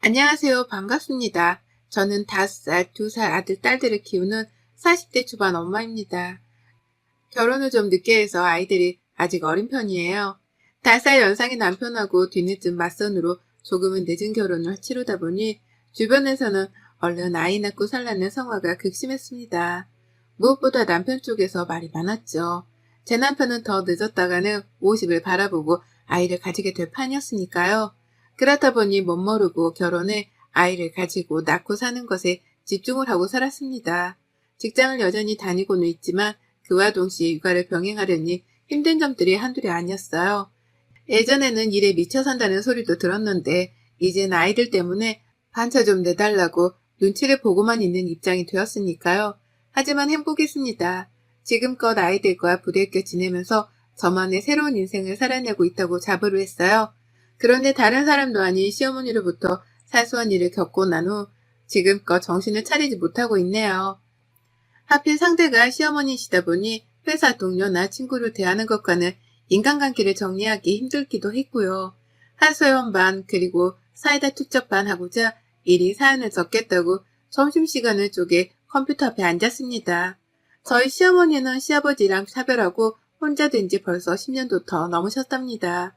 안녕하세요. 반갑습니다. 저는 5살, 2살 아들, 딸들을 키우는 40대 초반 엄마입니다. 결혼을 좀 늦게 해서 아이들이 아직 어린 편이에요. 5살 연상의 남편하고 뒤늦은 맞선으로 조금은 늦은 결혼을 치르다 보니 주변에서는 얼른 아이 낳고 살라는 성화가 극심했습니다. 무엇보다 남편 쪽에서 말이 많았죠. 제 남편은 더 늦었다가는 50을 바라보고 아이를 가지게 될 판이었으니까요. 그렇다 보니 멋모르고 결혼해 아이를 가지고 낳고 사는 것에 집중을 하고 살았습니다. 직장을 여전히 다니고는 있지만 그와 동시에 육아를 병행하려니 힘든 점들이 한둘이 아니었어요. 예전에는 일에 미쳐 산다는 소리도 들었는데 이젠 아이들 때문에 반차 좀 내달라고 눈치를 보고만 있는 입장이 되었으니까요. 하지만 행복했습니다. 지금껏 아이들과 부대껴 지내면서 저만의 새로운 인생을 살아내고 있다고 자부를 했어요. 그런데 다른 사람도 아닌 시어머니로부터 사소한 일을 겪고 난 후 지금껏 정신을 차리지 못하고 있네요. 하필 상대가 시어머니시다 보니 회사 동료나 친구를 대하는 것과는 인간관계를 정리하기 힘들기도 했고요. 하소연 반 그리고 사이다 투척 반 하고자 일이 사연을 적겠다고 점심시간을 쪼개 컴퓨터 앞에 앉았습니다. 저희 시어머니는 시아버지랑 차별하고 혼자 된 지 벌써 10년도 더 넘으셨답니다.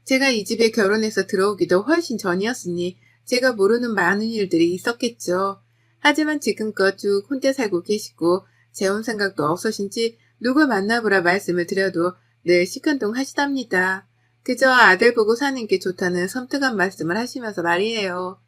제가 이 집에 결혼해서 들어오기도 훨씬 전이었으니 제가 모르는 많은 일들이 있었겠죠. 하지만 지금껏 쭉 혼자 살고 계시고 재혼 생각도 없으신지 누굴 만나보라 말씀을 드려도 늘 시큰둥 하시답니다. 그저 아들 보고 사는 게 좋다는 섬뜩한 말씀을 하시면서 말이에요.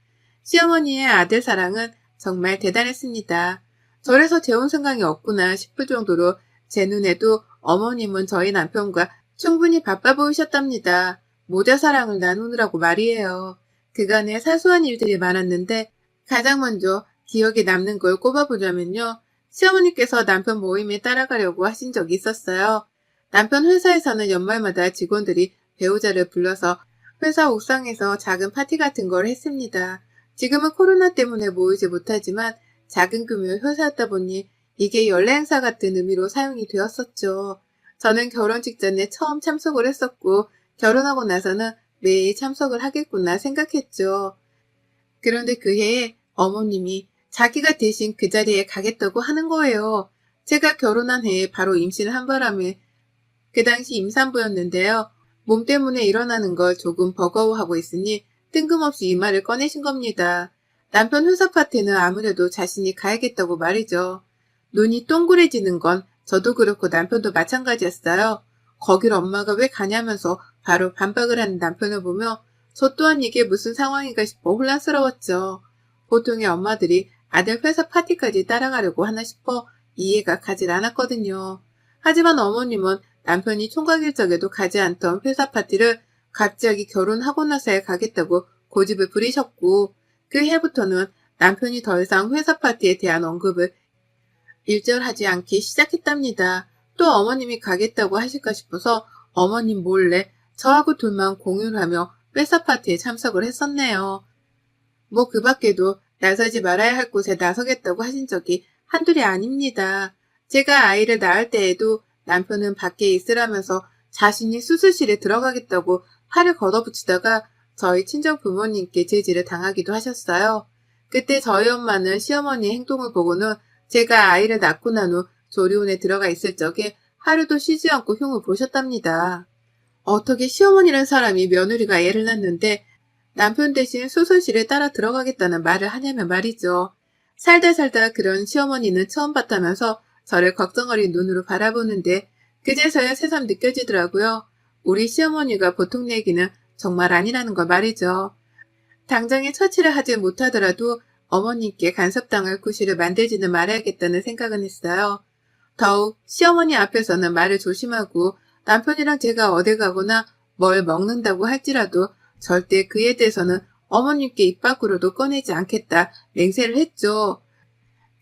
시어머니의 아들 사랑은 정말 대단했습니다. 저래서 재혼 생각이 없구나 싶을 정도로 제 눈에도 어머님은 저희 남편과 충분히 바빠 보이셨답니다. 모자 사랑을 나누느라고 말이에요. 그간에 사소한 일들이 많았는데 가장 먼저 기억에 남는 걸 꼽아보자면요. 시어머니께서 남편 모임에 따라가려고 하신 적이 있었어요. 남편 회사에서는 연말마다 직원들이 배우자를 불러서 회사 옥상에서 작은 파티 같은 걸 했습니다. 지금은 코로나 때문에 모이지 못하지만 작은 규모의 회사였다 보니 이게 연례 행사 같은 의미로 사용이 되었었죠. 저는 결혼 직전에 처음 참석을 했었고 결혼하고 나서는 매일 참석을 하겠구나 생각했죠. 그런데 그 해에 어머님이 자기가 대신 그 자리에 가겠다고 하는 거예요. 제가 결혼한 해에 바로 임신을 한 바람에 그 당시 임산부였는데요. 몸 때문에 일어나는 걸 조금 버거워하고 있으니 뜬금없이 이 말을 꺼내신 겁니다. 남편 회사 파티는 아무래도 자신이 가야겠다고 말이죠. 눈이 동그래지는 건 저도 그렇고 남편도 마찬가지였어요. 거길 엄마가 왜 가냐면서 바로 반박을 하는 남편을 보며 저 또한 이게 무슨 상황인가 싶어 혼란스러웠죠. 보통의 엄마들이 아들 회사 파티까지 따라가려고 하나 싶어 이해가 가질 않았거든요. 하지만 어머님은 남편이 총각 일정에도 가지 않던 회사 파티를 갑자기 결혼하고 나서야 가겠다고 고집을 부리셨고 그 해부터는 남편이 더 이상 회사 파티에 대한 언급을 일절하지 않기 시작했답니다. 또 어머님이 가겠다고 하실까 싶어서 어머님 몰래 저하고 둘만 공유를 하며 회사 파티에 참석을 했었네요. 뭐 그 밖에도 나서지 말아야 할 곳에 나서겠다고 하신 적이 한둘이 아닙니다. 제가 아이를 낳을 때에도 남편은 밖에 있으라면서 자신이 수술실에 들어가겠다고 팔을 걷어붙이다가 저희 친정 부모님께 제지를 당하기도 하셨어요. 그때 저희 엄마는 시어머니의 행동을 보고는 제가 아이를 낳고 난 후 조리원에 들어가 있을 적에 하루도 쉬지 않고 흉을 보셨답니다. 어떻게 시어머니란 사람이 며느리가 애를 낳는데 남편 대신 수술실에 따라 들어가겠다는 말을 하냐면 말이죠. 살다 살다 그런 시어머니는 처음 봤다면서 저를 걱정 어린 눈으로 바라보는데 그제서야 새삼 느껴지더라고요. 우리 시어머니가 보통 얘기는 정말 아니라는 걸 말이죠. 당장에 처치를 하지 못하더라도 어머니께 간섭당할 구실을 만들지는 말아야겠다는 생각은 했어요. 더욱 시어머니 앞에서는 말을 조심하고 남편이랑 제가 어딜 가거나 뭘 먹는다고 할지라도 절대 그에 대해서는 어머님께 입 밖으로도 꺼내지 않겠다 맹세를 했죠.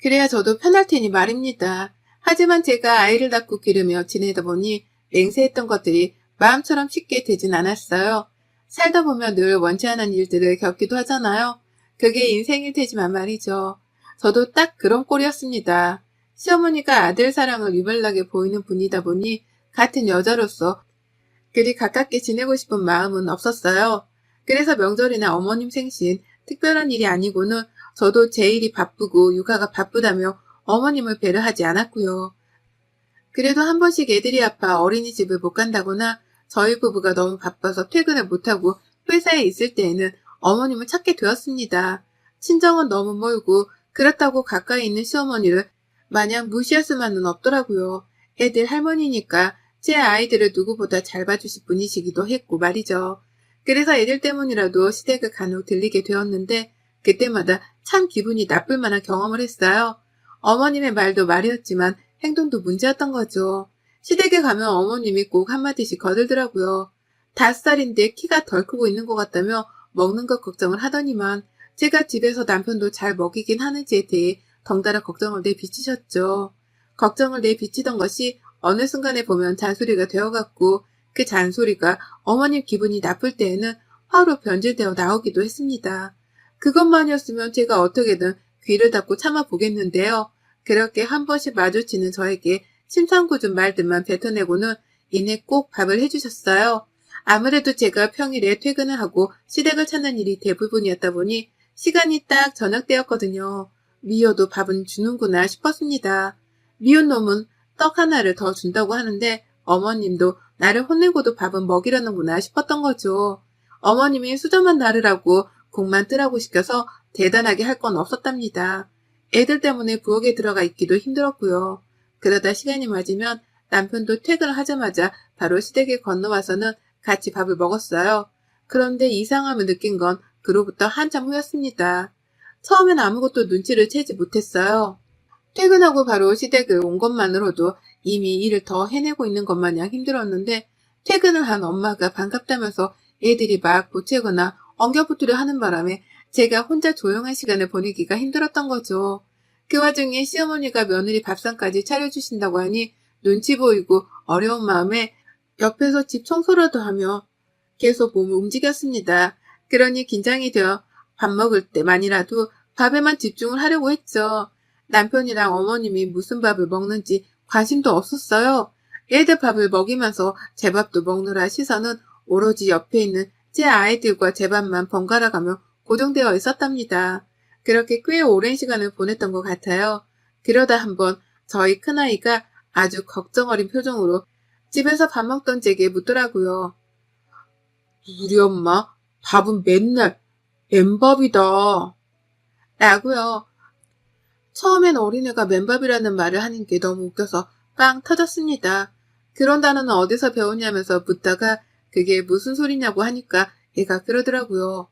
그래야 저도 편할 테니 말입니다. 하지만 제가 아이를 낳고 기르며 지내다 보니 맹세했던 것들이 마음처럼 쉽게 되진 않았어요. 살다 보면 늘 원치 않은 일들을 겪기도 하잖아요. 그게 인생일 테지만 말이죠. 저도 딱 그런 꼴이었습니다. 시어머니가 아들 사랑을 유별나게 보이는 분이다 보니 같은 여자로서 그리 가깝게 지내고 싶은 마음은 없었어요. 그래서 명절이나 어머님 생신, 특별한 일이 아니고는 저도 제 일이 바쁘고 육아가 바쁘다며 어머님을 배려하지 않았고요. 그래도 한 번씩 애들이 아파 어린이집을 못 간다거나 저희 부부가 너무 바빠서 퇴근을 못하고 회사에 있을 때에는 어머님을 찾게 되었습니다. 친정은 너무 멀고 그렇다고 가까이 있는 시어머니를 마냥 무시할 수만은 없더라고요. 애들 할머니니까 제 아이들을 누구보다 잘 봐주실 분이시기도 했고 말이죠. 그래서 애들 때문이라도 시댁을 간혹 들리게 되었는데 그때마다 참 기분이 나쁠 만한 경험을 했어요. 어머님의 말도 말이었지만 행동도 문제였던 거죠. 시댁에 가면 어머님이 꼭 한마디씩 거들더라고요. 5살인데 키가 덜 크고 있는 것 같다며 먹는 것 걱정을 하더니만 제가 집에서 남편도 잘 먹이긴 하는지에 대해 덩달아 걱정을 내비치셨죠. 걱정을 내비치던 것이 어느 순간에 보면 잔소리가 되어갔고 그 잔소리가 어머님 기분이 나쁠 때에는 화로 변질되어 나오기도 했습니다. 그것만이었으면 제가 어떻게든 귀를 닫고 참아보겠는데요. 그렇게 한 번씩 마주치는 저에게 심상궂은 말들만 뱉어내고는 이내 꼭 밥을 해주셨어요. 아무래도 제가 평일에 퇴근을 하고 시댁을 찾는 일이 대부분이었다 보니 시간이 딱 저녁 때였거든요. 미워도 밥은 주는구나 싶었습니다. 미운 놈은 떡 하나를 더 준다고 하는데 어머님도 나를 혼내고도 밥은 먹이려는구나 싶었던 거죠. 어머님이 수저만 나르라고 국만 뜨라고 시켜서 대단하게 할 건 없었답니다. 애들 때문에 부엌에 들어가 있기도 힘들었고요. 그러다 시간이 맞으면 남편도 퇴근을 하자마자 바로 시댁에 건너와서는 같이 밥을 먹었어요. 그런데 이상함을 느낀 건 그로부터 한참 후였습니다. 처음엔 아무것도 눈치를 채지 못했어요. 퇴근하고 바로 시댁을 온 것만으로도 이미 일을 더 해내고 있는 것 마냥 힘들었는데 퇴근을 한 엄마가 반갑다면서 애들이 막 보채거나 엉겨붙으려 하는 바람에 제가 혼자 조용한 시간을 보내기가 힘들었던 거죠. 그 와중에 시어머니가 며느리 밥상까지 차려주신다고 하니 눈치 보이고 어려운 마음에 옆에서 집 청소라도 하며 계속 몸을 움직였습니다. 그러니 긴장이 되어 밥 먹을 때만이라도 밥에만 집중을 하려고 했죠. 남편이랑 어머님이 무슨 밥을 먹는지 관심도 없었어요. 애들 밥을 먹이면서 제 밥도 먹느라 시선은 오로지 옆에 있는 제 아이들과 제 밥만 번갈아 가며 고정되어 있었답니다. 그렇게 꽤 오랜 시간을 보냈던 것 같아요. 그러다 한번 저희 큰아이가 아주 걱정 어린 표정으로 집에서 밥 먹던 제게 묻더라고요. 우리 엄마 밥은 맨날 맨밥이다. 라고요. 처음엔 어린애가 맨밥이라는 말을 하는 게 너무 웃겨서 빵 터졌습니다. 그런 단어는 어디서 배웠냐면서 묻다가 그게 무슨 소리냐고 하니까 얘가 그러더라고요.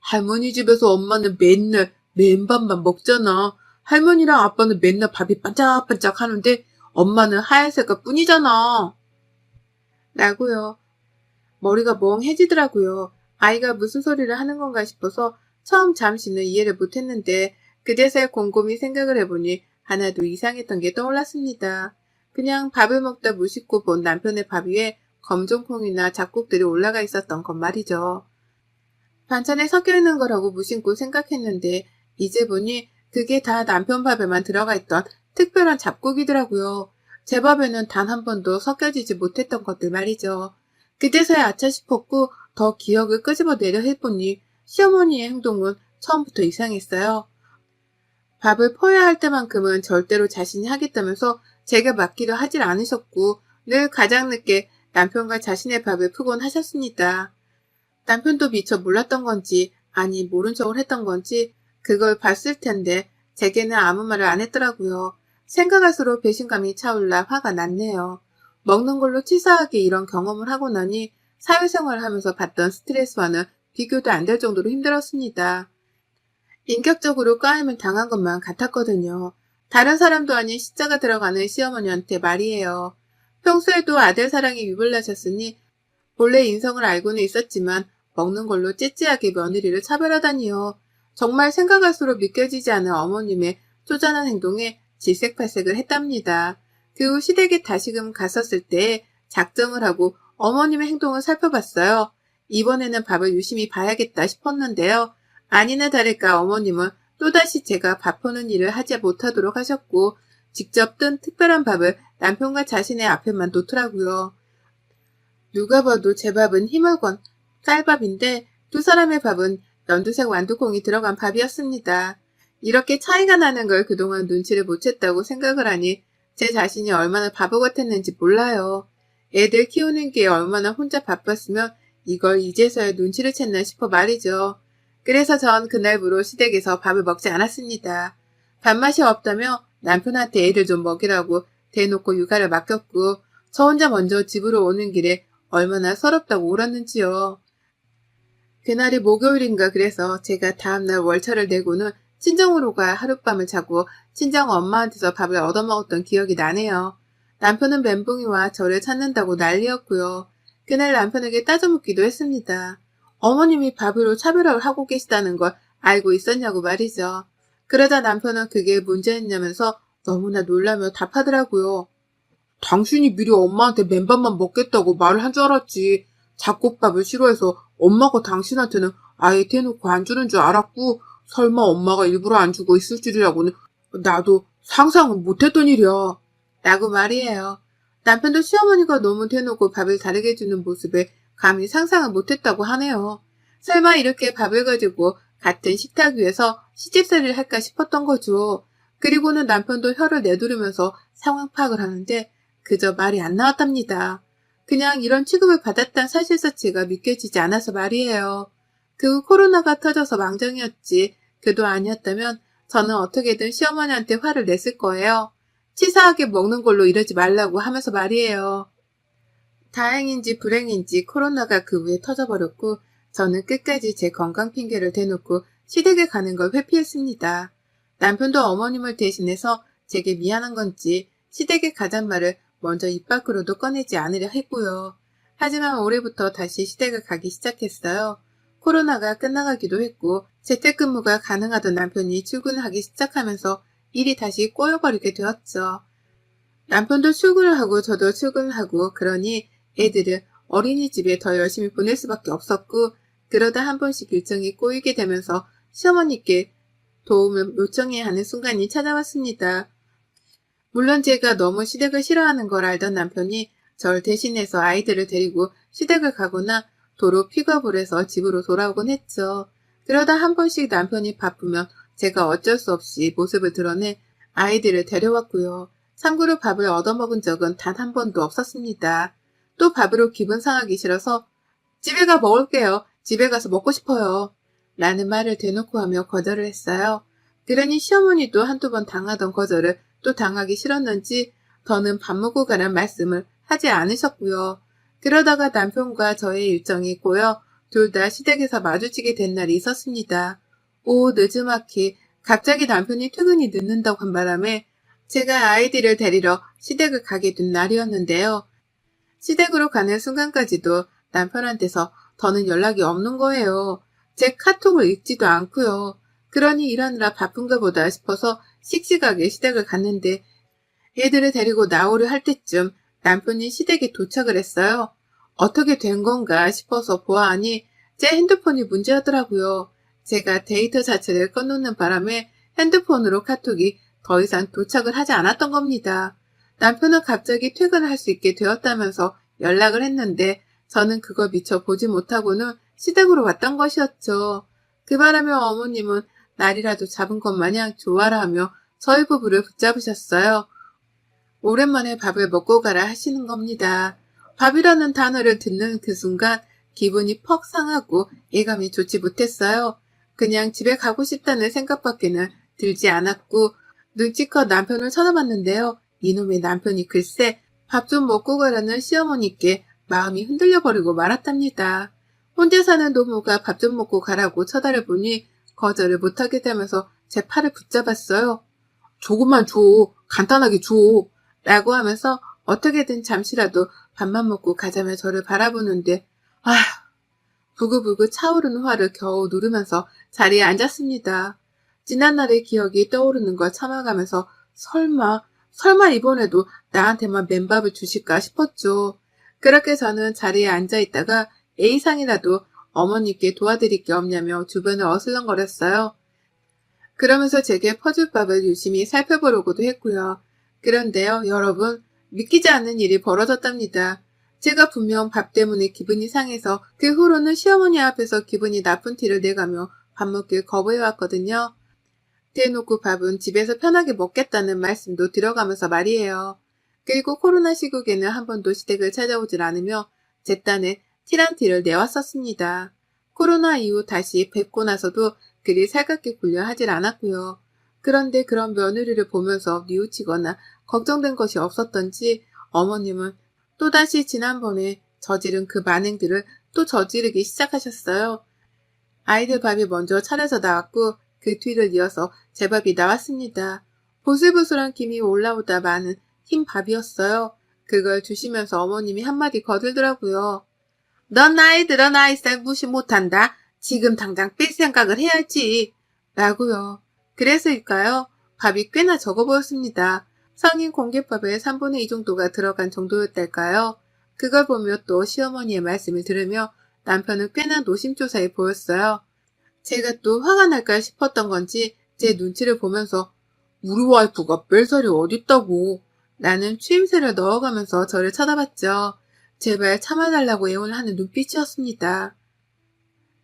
할머니 집에서 엄마는 맨날 맨밥만 먹잖아. 할머니랑 아빠는 맨날 밥이 반짝반짝 하는데 엄마는 하얀색깔 뿐이잖아. 라고요. 머리가 멍해지더라고요. 아이가 무슨 소리를 하는 건가 싶어서 처음 잠시는 이해를 못했는데 그제서야 곰곰이 생각을 해보니 하나도 이상했던 게 떠올랐습니다. 그냥 밥을 먹다 무심코 본 남편의 밥 위에 검정콩이나 잡곡들이 올라가 있었던 것 말이죠. 반찬에 섞여 있는 거라고 무심코 생각했는데 이제 보니 그게 다 남편 밥에만 들어가 있던 특별한 잡곡이더라고요. 제 밥에는 단 한 번도 섞여지지 못했던 것들 말이죠. 그제서야 아차 싶었고 더 기억을 끄집어내려 해보니 시어머니의 행동은 처음부터 이상했어요. 밥을 퍼야 할 때만큼은 절대로 자신이 하겠다면서 제가 맡기려 하질 않으셨고 늘 가장 늦게 남편과 자신의 밥을 푸곤 하셨습니다. 남편도 미처 몰랐던 건지 아니 모른 척을 했던 건지 그걸 봤을 텐데 제게는 아무 말을 안 했더라고요. 생각할수록 배신감이 차올라 화가 났네요. 먹는 걸로 치사하게 이런 경험을 하고 나니 사회생활을 하면서 받던 스트레스와는 비교도 안 될 정도로 힘들었습니다. 인격적으로 까임을 당한 것만 같았거든요. 다른 사람도 아닌 시자가 들어가는 시어머니한테 말이에요. 평소에도 아들 사랑이 유불나셨으니 본래 인성을 알고는 있었지만 먹는 걸로 찌찌하게 며느리를 차별하다니요. 정말 생각할수록 믿겨지지 않은 어머님의 쪼잔한 행동에 질색팔색을 했답니다. 그 후 시댁에 다시금 갔었을 때 작정을 하고 어머님의 행동을 살펴봤어요. 이번에는 밥을 유심히 봐야겠다 싶었는데요. 아니나 다를까 어머님은 또다시 제가 밥 퍼는 일을 하지 못하도록 하셨고 직접 뜬 특별한 밥을 남편과 자신의 앞에만 놓더라고요. 누가 봐도 제 밥은 힘을 건 쌀밥인데 두 사람의 밥은 연두색 완두콩이 들어간 밥이었습니다. 이렇게 차이가 나는 걸 그동안 눈치를 못 챘다고 생각을 하니 제 자신이 얼마나 바보 같았는지 몰라요. 애들 키우는 게 얼마나 혼자 바빴으면 이걸 이제서야 눈치를 챘나 싶어 말이죠. 그래서 전 그날부로 시댁에서 밥을 먹지 않았습니다. 밥맛이 없다며 남편한테 애를 좀 먹이라고 대놓고 육아를 맡겼고 저 혼자 먼저 집으로 오는 길에 얼마나 서럽다고 울었는지요. 그날이 목요일인가 그래서 제가 다음날 월차를 내고는 친정으로 가 하룻밤을 자고 친정 엄마한테서 밥을 얻어먹었던 기억이 나네요. 남편은 멘붕이와 저를 찾는다고 난리였고요. 그날 남편에게 따져묻기도 했습니다. 어머님이 밥으로 차별을 하고 계시다는 걸 알고 있었냐고 말이죠. 그러자 남편은 그게 문제였냐면서 너무나 놀라며 답하더라고요. 당신이 미리 엄마한테 맨밥만 먹겠다고 말을 한 줄 알았지. 잡곡밥을 싫어해서 엄마가 당신한테는 아예 대놓고 안 주는 줄 알았고 설마 엄마가 일부러 안 주고 있을 줄이라고는 나도 상상은 못했던 일이야. 라고 말이에요. 남편도 시어머니가 너무 대놓고 밥을 다르게 주는 모습에 감히 상상을 못했다고 하네요. 설마 이렇게 밥을 가지고 같은 식탁 위에서 시집살이를 할까 싶었던 거죠. 그리고는 남편도 혀를 내두르면서 상황 파악을 하는데 그저 말이 안 나왔답니다. 그냥 이런 취급을 받았다는 사실 자체가 믿겨지지 않아서 말이에요. 그 코로나가 터져서 망정이었지 그도 아니었다면 저는 어떻게든 시어머니한테 화를 냈을 거예요. 치사하게 먹는 걸로 이러지 말라고 하면서 말이에요. 다행인지 불행인지 코로나가 그 후에 터져버렸고 저는 끝까지 제 건강 핑계를 대놓고 시댁에 가는 걸 회피했습니다. 남편도 어머님을 대신해서 제게 미안한 건지 시댁에 가잔 말을 먼저 입 밖으로도 꺼내지 않으려 했고요. 하지만 올해부터 다시 시댁을 가기 시작했어요. 코로나가 끝나가기도 했고 재택근무가 가능하던 남편이 출근하기 시작하면서 일이 다시 꼬여버리게 되었죠. 남편도 출근을 하고 저도 출근을 하고 그러니 애들을 어린이집에 더 열심히 보낼 수밖에 없었고 그러다 한 번씩 일정이 꼬이게 되면서 시어머니께 도움을 요청해야 하는 순간이 찾아왔습니다. 물론 제가 너무 시댁을 싫어하는 걸 알던 남편이 절 대신해서 아이들을 데리고 시댁을 가거나 도로 픽업을 해서 집으로 돌아오곤 했죠. 그러다 한 번씩 남편이 바쁘면 제가 어쩔 수 없이 모습을 드러내 아이들을 데려왔고요. 참고로 밥을 얻어먹은 적은 단 한 번도 없었습니다. 또 밥으로 기분 상하기 싫어서 집에 가 먹을게요. 집에 가서 먹고 싶어요. 라는 말을 대놓고 하며 거절을 했어요. 그러니 시어머니도 한두 번 당하던 거절을 또 당하기 싫었는지 더는 밥 먹고 가란 말씀을 하지 않으셨고요. 그러다가 남편과 저의 일정이 꼬여 둘 다 시댁에서 마주치게 된 날이 있었습니다. 늦지막히 갑자기 남편이 퇴근이 늦는다고 한 바람에 제가 아이들을 데리러 시댁을 가게 된 날이었는데요. 시댁으로 가는 순간까지도 남편한테서 더는 연락이 없는 거예요. 제 카톡을 읽지도 않고요. 그러니 일하느라 바쁜가 보다 싶어서 씩씩하게 시댁을 갔는데 애들을 데리고 나오려 할 때쯤 남편이 시댁에 도착을 했어요. 어떻게 된 건가 싶어서 보아하니 제 핸드폰이 문제였더라고요. 제가 데이터 자체를 꺼놓는 바람에 핸드폰으로 카톡이 더 이상 도착을 하지 않았던 겁니다. 남편은 갑자기 퇴근을 할 수 있게 되었다면서 연락을 했는데 저는 그걸 미처 보지 못하고는 시댁으로 왔던 것이었죠. 그 바람에 어머님은 날이라도 잡은 것 마냥 좋아라 하며 저희 부부를 붙잡으셨어요. 오랜만에 밥을 먹고 가라 하시는 겁니다. 밥이라는 단어를 듣는 그 순간 기분이 퍽 상하고 예감이 좋지 못했어요. 그냥 집에 가고 싶다는 생각밖에는 들지 않았고 눈치껏 남편을 쳐다봤는데요. 이놈의 남편이 글쎄 밥 좀 먹고 가라는 시어머니께 마음이 흔들려버리고 말았답니다. 혼자 사는 노모가 밥 좀 먹고 가라고 쳐다를 보니 거절을 못하겠다면서 제 팔을 붙잡았어요. 조금만 줘. 간단하게 줘. 라고 하면서 어떻게든 잠시라도 밥만 먹고 가자며 저를 바라보는데 부글부글 차오르는 화를 겨우 누르면서 자리에 앉았습니다. 지난날의 기억이 떠오르는 걸 참아가면서 설마 이번에도 나한테만 맨밥을 주실까 싶었죠. 그렇게 저는 자리에 앉아있다가 A상이라도 어머니께 도와드릴 게 없냐며 주변을 어슬렁거렸어요. 그러면서 제게 퍼즐밥을 유심히 살펴보려고도 했고요. 그런데요, 여러분, 믿기지 않는 일이 벌어졌답니다. 제가 분명 밥 때문에 기분이 상해서 그 후로는 시어머니 앞에서 기분이 나쁜 티를 내가며 밥 먹길 거부해왔거든요. 대놓고 밥은 집에서 편하게 먹겠다는 말씀도 들어가면서 말이에요. 그리고 코로나 시국에는 한 번도 시댁을 찾아오질 않으며 제 딴에 티란티를 내왔었습니다. 코로나 이후 다시 뵙고 나서도 그리 살갑게 굴려 하질 않았고요. 그런데 그런 며느리를 보면서 뉘우치거나 걱정된 것이 없었던지 어머님은 또다시 지난번에 저지른 그 만행들을 또 저지르기 시작하셨어요. 아이들 밥이 먼저 차려져 나왔고 그 뒤를 이어서 제 밥이 나왔습니다. 보슬보슬한 김이 올라오다 마는 흰 밥이었어요. 그걸 주시면서 어머님이 한마디 거들더라고요. 넌 아이들은 아이살 무시 못한다. 지금 당장 뺄 생각을 해야지. 라고요. 그래서일까요? 밥이 꽤나 적어 보였습니다. 성인 공깃밥에 3분의 2 정도가 들어간 정도였달까요? 그걸 보며 또 시어머니의 말씀을 들으며 남편은 꽤나 노심초사해 보였어요. 제가 또 화가 날까 싶었던 건지 제 눈치를 보면서 우리 와이프가 뺄살이 어딨다고 라는 추임새를 넣어가면서 저를 쳐다봤죠. 제발 참아달라고 애원을 하는 눈빛이었습니다.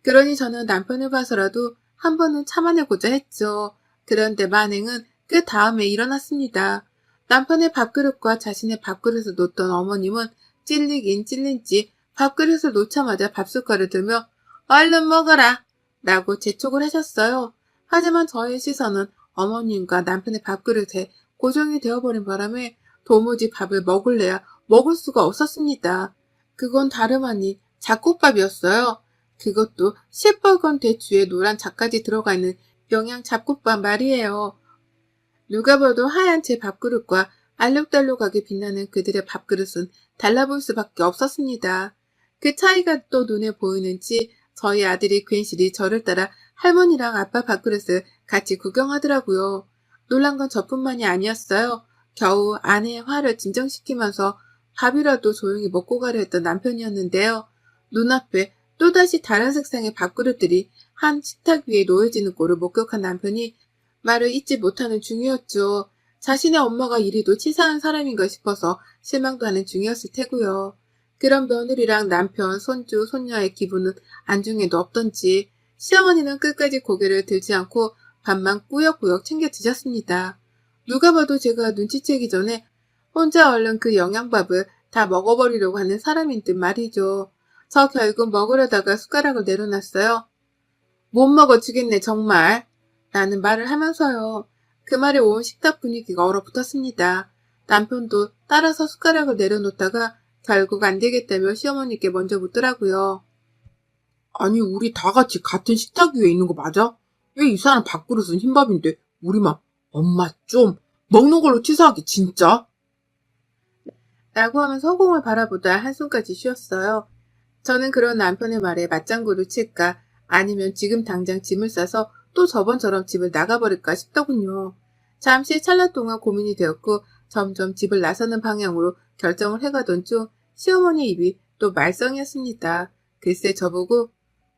그러니 저는 남편을 봐서라도 한 번은 참아내고자 했죠. 그런데 만행은 그 다음에 일어났습니다. 남편의 밥그릇과 자신의 밥그릇을 놓던 어머님은 찔리긴 찔린지 밥그릇을 놓자마자 밥숟갈을 들며 얼른 먹어라 라고 재촉을 하셨어요. 하지만 저의 시선은 어머님과 남편의 밥그릇에 고정이 되어버린 바람에 도무지 밥을 먹을래야 먹을 수가 없었습니다. 그건 다름 아닌 잡곡밥이었어요. 그것도 시뻘건 대추에 노란 잡까지 들어가 있는 영양 잡곡밥 말이에요. 누가 봐도 하얀 제 밥그릇과 알록달록하게 빛나는 그들의 밥그릇은 달라볼 수밖에 없었습니다. 그 차이가 또 눈에 보이는지 저희 아들이 괜시리 저를 따라 할머니랑 아빠 밥그릇을 같이 구경하더라고요. 놀란 건 저뿐만이 아니었어요. 겨우 아내의 화를 진정시키면서 밥이라도 조용히 먹고 가려 했던 남편이었는데요. 눈앞에 또다시 다른 색상의 밥그릇들이 한 식탁 위에 놓여지는 꼴을 목격한 남편이 말을 잇지 못하는 중이었죠. 자신의 엄마가 이리도 치사한 사람인가 싶어서 실망도 하는 중이었을 테고요. 그런 며느리랑 남편, 손주, 손녀의 기분은 안중에도 없던지 시어머니는 끝까지 고개를 들지 않고 밥만 꾸역꾸역 챙겨 드셨습니다. 누가 봐도 제가 눈치채기 전에 혼자 얼른 그 영양밥을 다 먹어버리려고 하는 사람인 듯 말이죠. 저 결국 먹으려다가 숟가락을 내려놨어요. 못 먹어주겠네 정말 라는 말을 하면서요. 그 말에 온 식탁 분위기가 얼어붙었습니다. 남편도 따라서 숟가락을 내려놓다가 결국 안 되겠다며 시어머니께 먼저 묻더라고요. 아니 우리 다 같이 같은 식탁 위에 있는 거 맞아? 왜 이 사람 밥그릇은 흰밥인데 우리만 엄마 좀 먹는 걸로 치사하게 진짜? 라고 하면서 허공을 바라보다 한숨까지 쉬었어요. 저는 그런 남편의 말에 맞장구를 칠까 아니면 지금 당장 짐을 싸서 또 저번처럼 집을 나가버릴까 싶더군요. 잠시 찰나 동안 고민이 되었고 점점 집을 나서는 방향으로 결정을 해가던 중 시어머니 입이 또 말썽이었습니다. 글쎄 저보고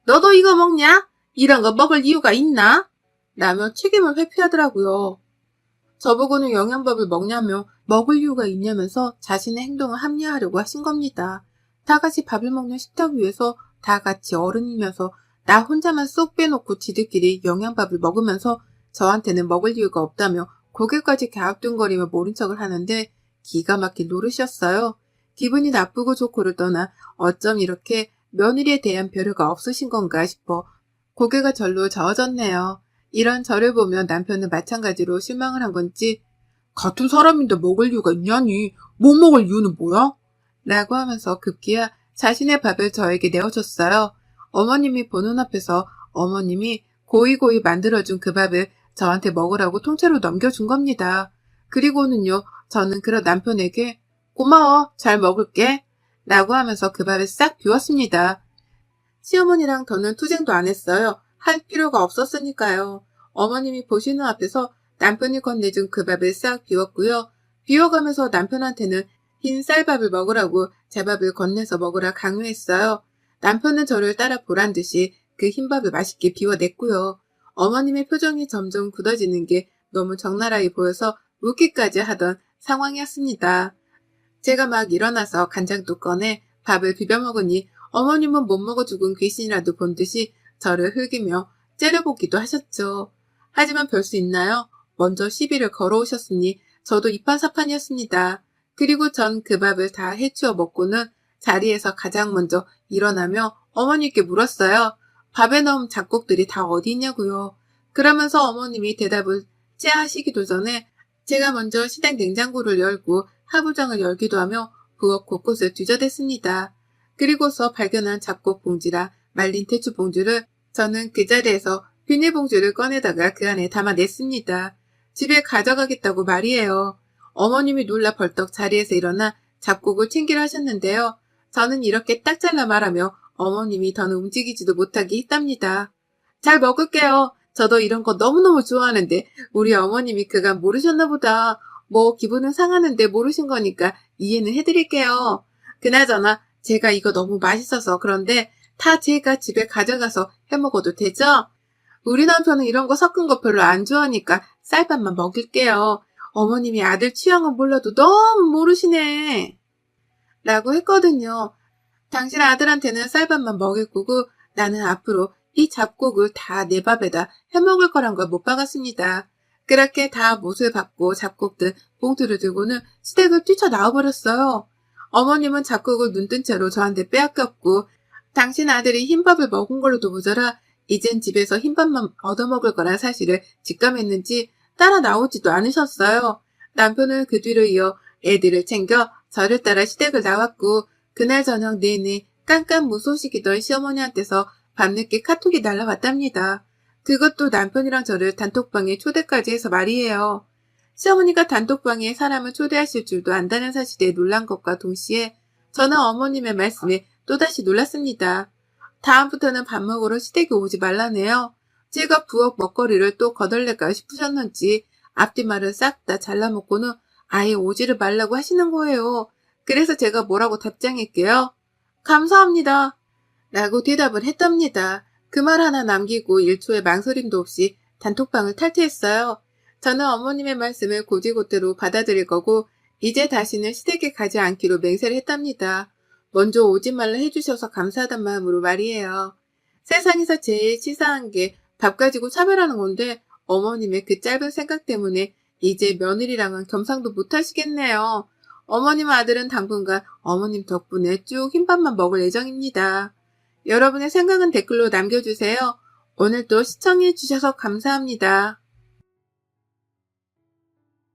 너도 이거 먹냐? 이런 거 먹을 이유가 있나? 라며 책임을 회피하더라고요. 저보고는 영양밥을 먹냐며 먹을 이유가 있냐면서 자신의 행동을 합리화하려고 하신 겁니다. 다 같이 밥을 먹는 식탁 위에서 다 같이 어른이면서 나 혼자만 쏙 빼놓고 지들끼리 영양밥을 먹으면서 저한테는 먹을 이유가 없다며 고개까지 갸우뚱거리며 모른 척을 하는데 기가 막힌 노릇이었어요. 기분이 나쁘고 좋고를 떠나 어쩜 이렇게 며느리에 대한 배려가 없으신 건가 싶어 고개가 절로 저어졌네요. 이런 저를 보며 남편은 마찬가지로 실망을 한 건지 같은 사람인데 먹을 이유가 있냐니 못 먹을 이유는 뭐야? 라고 하면서 급기야 자신의 밥을 저에게 내어줬어요. 어머님이 보는 앞에서 어머님이 고이고이 만들어준 그 밥을 저한테 먹으라고 통째로 넘겨준 겁니다. 그리고는요 저는 그런 남편에게 고마워 잘 먹을게 라고 하면서 그 밥을 싹 비웠습니다. 시어머니랑 더는 투쟁도 안 했어요. 할 필요가 없었으니까요. 어머님이 보시는 앞에서 남편이 건네준 그 밥을 싹 비웠고요. 비워가면서 남편한테는 흰 쌀밥을 먹으라고 제 밥을 건네서 먹으라 강요했어요. 남편은 저를 따라 보란 듯이 그 흰밥을 맛있게 비워냈고요. 어머님의 표정이 점점 굳어지는 게 너무 적나라하게 보여서 웃기까지 하던 상황이었습니다. 제가 막 일어나서 간장도 꺼내 밥을 비벼 먹으니 어머님은 못 먹어 죽은 귀신이라도 본 듯이 저를 흘기며 째려보기도 하셨죠. 하지만 별 수 있나요? 먼저 시비를 걸어오셨으니 저도 이판사판이었습니다. 그리고 전 그 밥을 다 해치워 먹고는 자리에서 가장 먼저 일어나며 어머니께 물었어요. 밥에 넣은 잡곡들이 다 어디 있냐고요. 그러면서 어머님이 대답을 하시기도 전에 제가 먼저 시댁 냉장고를 열고 하부장을 열기도 하며 부엌 곳곳을 뒤져댔습니다. 그리고서 발견한 잡곡 봉지라 말린 대추 봉지를 저는 그 자리에서 비닐봉지를 꺼내다가 그 안에 담아냈습니다. 집에 가져가겠다고 말이에요. 어머님이 놀라 벌떡 자리에서 일어나 잡곡을 챙기려 하셨는데요. 저는 이렇게 딱 잘라 말하며 어머님이 더는 움직이지도 못하게 했답니다. 잘 먹을게요. 저도 이런 거 너무너무 좋아하는데 우리 어머님이 그간 모르셨나 보다. 뭐 기분은 상하는데 모르신 거니까 이해는 해드릴게요. 그나저나 제가 이거 너무 맛있어서 그런데 다 제가 집에 가져가서 해먹어도 되죠? 우리 남편은 이런 거 섞은 거 별로 안 좋아하니까 쌀밥만 먹일게요. 어머님이 아들 취향은 몰라도 너무 모르시네. 라고 했거든요. 당신 아들한테는 쌀밥만 먹일 거고 나는 앞으로 이 잡곡을 다 내 밥에다 해먹을 거란 걸 못 박았습니다. 그렇게 다 못을 받고 잡곡 든 봉투를 들고는 시댁을 뛰쳐나와버렸어요. 어머님은 잡곡을 눈뜬 채로 저한테 빼앗겼고 당신 아들이 흰밥을 먹은 걸로도 모자라 이젠 집에서 흰밥만 얻어먹을 거란 사실을 직감했는지 따라 나오지도 않으셨어요. 남편은 그 뒤로 이어 애들을 챙겨 저를 따라 시댁을 나왔고 그날 저녁 내내 깜깜무소식이던 시어머니한테서 밤늦게 카톡이 날라왔답니다. 그것도 남편이랑 저를 단톡방에 초대까지 해서 말이에요. 시어머니가 단톡방에 사람을 초대하실 줄도 안다는 사실에 놀란 것과 동시에 저는 어머님의 말씀에 또다시 놀랐습니다. 다음부터는 밥 먹으러 시댁에 오지 말라네요. 제가 부엌 먹거리를 또 거덜낼까 싶으셨는지 앞뒤말을 싹 다 잘라먹고는 아예 오지를 말라고 하시는 거예요. 그래서 제가 뭐라고 답장할게요. 감사합니다. 라고 대답을 했답니다. 그 말 하나 남기고 1초의 망설임도 없이 단톡방을 탈퇴했어요. 저는 어머님의 말씀을 곧이곧대로 받아들일 거고 이제 다시는 시댁에 가지 않기로 맹세를 했답니다. 먼저 오지 말라 해주셔서 감사하단 마음으로 말이에요. 세상에서 제일 치사한 게 밥 가지고 차별하는 건데 어머님의 그 짧은 생각 때문에 이제 며느리랑은 겸상도 못하시겠네요. 어머님 아들은 당분간 어머님 덕분에 쭉 흰밥만 먹을 예정입니다. 여러분의 생각은 댓글로 남겨주세요. 오늘도 시청해주셔서 감사합니다.